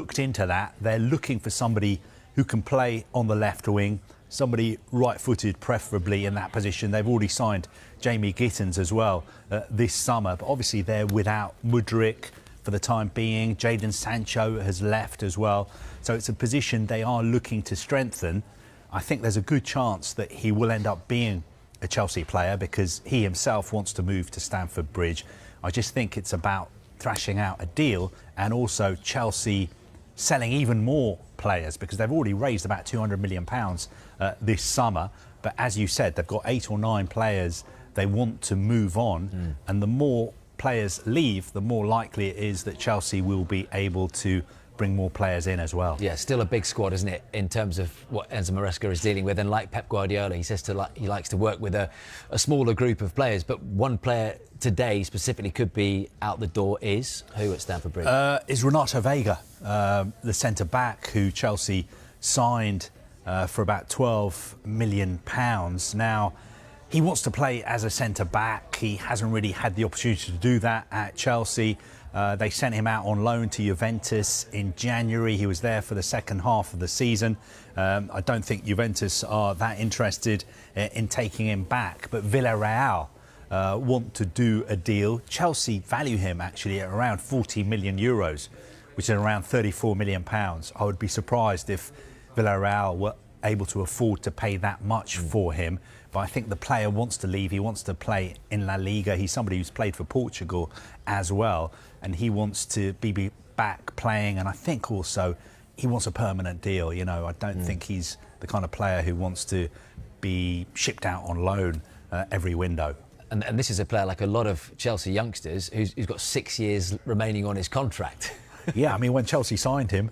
looked into that. They're looking for somebody who can play on the left wing, somebody right-footed preferably in that position. They've already signed Jamie Gittins as well this summer, but obviously they're without Mudryk for the time being. Jadon Sancho has left as well. So it's a position they are looking to strengthen. I think there's a good chance that he will end up being a Chelsea player because he himself wants to move to Stamford Bridge. I just think it's about thrashing out a deal and also Chelsea selling even more players because they've already raised about £200 million this summer. But as you said, they've got 8 or 9 players they want to move on. And the more players leave, the more likely it is that Chelsea will be able to bring more players in as well. Yeah, still a big squad, isn't it, in terms of what Enzo Maresca is dealing with. And like Pep Guardiola, he says he likes to work with a smaller group of players. But one player today specifically could be out the door is who at Stamford Bridge? Is Renato Veiga, the centre-back who Chelsea signed for about £12 million. Now, he wants to play as a centre-back. He hasn't really had the opportunity to do that at Chelsea. They sent him out on loan to Juventus in January. He was there for the second half of the season. I don't think Juventus are that interested in taking him back, but Villarreal want to do a deal. Chelsea value him actually at around 40 million euros, which is around 34 million pounds. I would be surprised if Villarreal were able to afford to pay that much for him. But I think the player wants to leave. He wants to play in La Liga. He's somebody who's played for Portugal as well. And he wants to be back playing. And I think also he wants a permanent deal. You know, I don't think he's the kind of player who wants to be shipped out on loan every window. And this is a player like a lot of Chelsea youngsters who's got 6 years remaining on his contract. Yeah, I mean, when Chelsea signed him,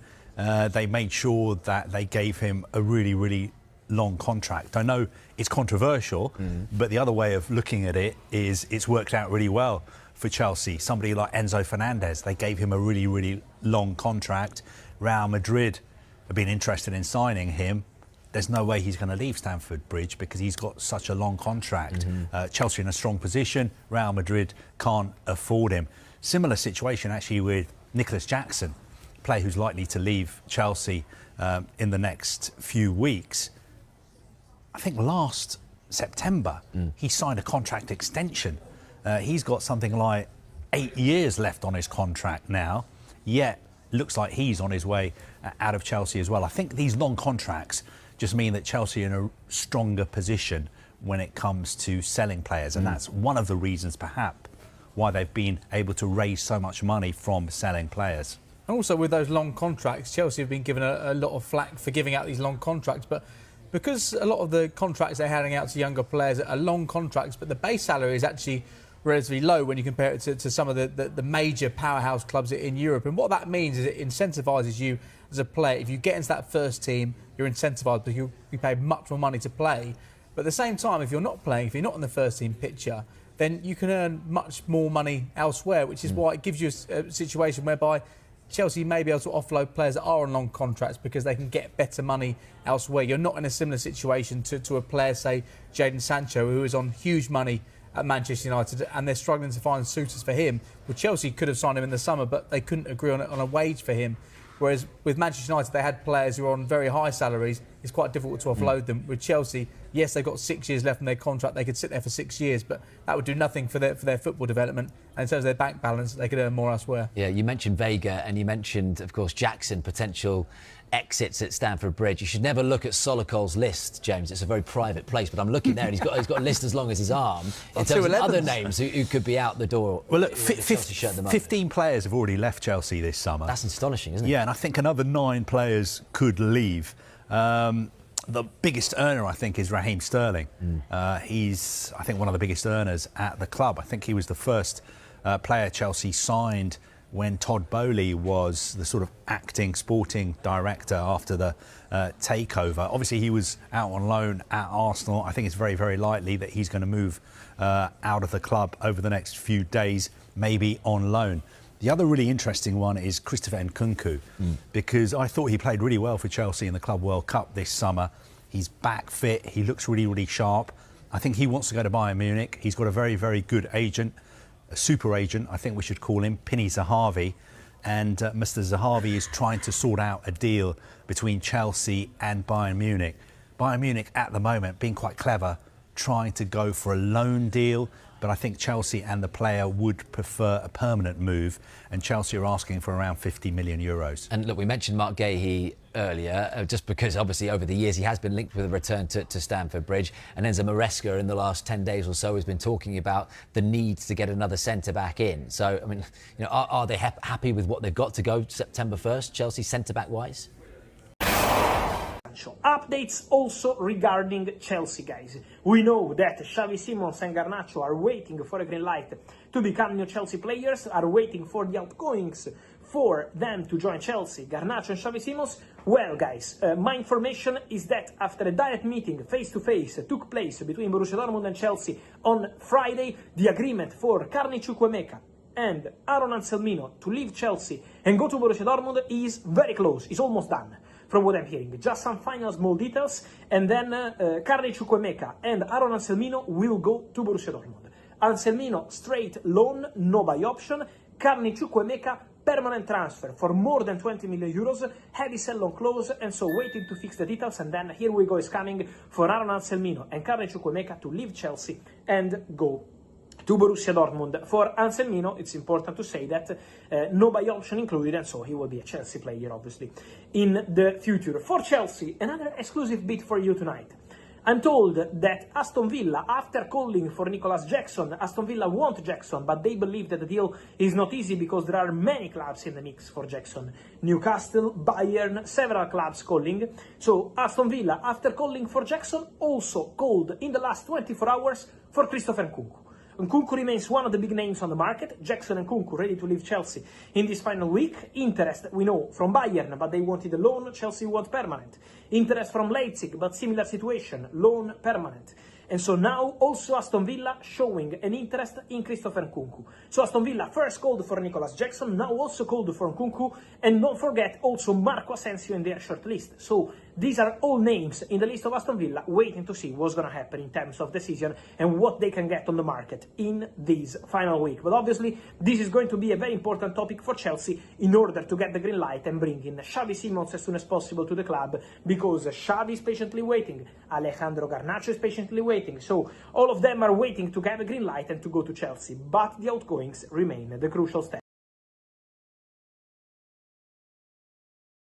they made sure that they gave him a really, really long contract. I know it's controversial, but the other way of looking at it is it's worked out really well for Chelsea. Somebody like Enzo Fernandez, they gave him a really, really long contract. Real Madrid have been interested in signing him. There's no way he's going to leave Stamford Bridge because he's got such a long contract. Chelsea in a strong position. Real Madrid can't afford him. Similar situation actually with Nicholas Jackson, a player who's likely to leave Chelsea in the next few weeks. I think last September, he signed a contract extension. He's got something like 8 years left on his contract now, yet looks like he's on his way out of Chelsea as well. I think these long contracts just mean that Chelsea are in a stronger position when it comes to selling players, and that's one of the reasons, perhaps, why they've been able to raise so much money from selling players. And also with those long contracts, Chelsea have been given a lot of flack for giving out these long contracts, but because a lot of the contracts they're handing out to younger players are long contracts, but the base salary is actually relatively low when you compare it to some of the major powerhouse clubs in Europe. And what that means is it incentivises you as a player. If you get into that first team, you're incentivised because you pay much more money to play. But at the same time, if you're not playing, if you're not in the first team picture, then you can earn much more money elsewhere, which is why it gives you a situation whereby Chelsea may be able to offload players that are on long contracts because they can get better money elsewhere. You're not in a similar situation to a player, say, Jadon Sancho, who is on huge money at Manchester United, and they're struggling to find suitors for him. Well, Chelsea could have signed him in the summer, but they couldn't agree on a wage for him. Whereas with Manchester United, they had players who are on very high salaries. It's quite difficult to offload them. With Chelsea, yes, they've got 6 years left in their contract. They could sit there for 6 years, but that would do nothing for their football development. And in terms of their bank balance, they could earn more elsewhere. Yeah, you mentioned Veiga and you mentioned, of course, Jackson, potential exits at Stamford Bridge. You should never look at Solicol's list, James. It's a very private place, but I'm looking there and he's got a list as long as his arm in terms of other names who could be out the door. Well, look, 15 players have already left Chelsea this summer. That's astonishing, isn't it? Yeah, and I think another 9 players could leave. The biggest earner, I think, is Raheem Sterling. He's, I think, one of the biggest earners at the club. I think he was the first player Chelsea signed when Todd Boehly was the sort of acting sporting director after the takeover. Obviously, he was out on loan at Arsenal. I think it's very, very likely that he's going to move out of the club over the next few days, maybe on loan. The other really interesting one is Christopher Nkunku, because I thought he played really well for Chelsea in the Club World Cup this summer. He's back fit. He looks really, really sharp. I think he wants to go to Bayern Munich. He's got a very, very good agent, a super agent, I think we should call him, Pini Zahavi. and Mr. Xavi is trying to sort out a deal between Chelsea and Bayern Munich. Bayern Munich at the moment being quite clever, trying to go for a loan deal, but I think Chelsea and the player would prefer a permanent move, and Chelsea are asking for around 50 million euros. And look, we mentioned Mark Gahey earlier, just because obviously over the years he has been linked with a return to Stamford Bridge, and Enzo Maresca in the last 10 days or so has been talking about the need to get another centre-back in. So, I mean, you know, are they happy with what they've got to go September 1st, Chelsea centre-back-wise? Updates also regarding Chelsea, guys. We know that Xavi Simons and Garnacho are waiting for a green light to become new Chelsea players, are waiting for the outgoings for them to join Chelsea, Garnacho and Xavi Simons. Well, guys, my information is that after a direct meeting face-to-face took place between Borussia Dortmund and Chelsea on Friday, the agreement for Carney Chukwuemeka and Aaron Anselmino to leave Chelsea and go to Borussia Dortmund is very close, is almost done. From what I'm hearing, just some final small details, and then Carney Chukwuemeka and Aaron Anselmino will go to Borussia Dortmund. Anselmino straight loan, no buy option. Carney Chukwuemeka permanent transfer for more than 20 million euros, heavy sell-on clause, and so waiting to fix the details. And then here we go is coming for Aaron Anselmino and Carney Chukwuemeka to leave Chelsea and go to Borussia Dortmund. For Anselmino, it's important to say that no buy option included, and so he will be a Chelsea player, obviously, in the future. For Chelsea, another exclusive bit for you tonight. I'm told that Aston Villa, after calling for Nicolas Jackson, Aston Villa want Jackson, but they believe that the deal is not easy because there are many clubs in the mix for Jackson. Newcastle, Bayern, several clubs calling. So Aston Villa, after calling for Jackson, also called in the last 24 hours for Christopher Nkunku. Nkunku remains one of the big names on the market. Jackson and Nkunku ready to leave Chelsea in this final week. Interest, we know, from Bayern, but they wanted a loan. Chelsea want permanent. Interest from Leipzig, but similar situation, loan, permanent. And so now also Aston Villa showing an interest in Christopher Nkunku. So Aston Villa first called for Nicolas Jackson, now also called for Nkunku, and don't forget also Marco Asensio in their short list. So these are all names in the list of Aston Villa waiting to see what's going to happen in terms of decision and what they can get on the market in this final week. But obviously this is going to be a very important topic for Chelsea in order to get the green light and bring in Xavi Simons as soon as possible to the club, because Xavi is patiently waiting, Alejandro Garnacho is patiently waiting. So all of them are waiting to get a green light and to go to Chelsea, but the outgoings remain the crucial step.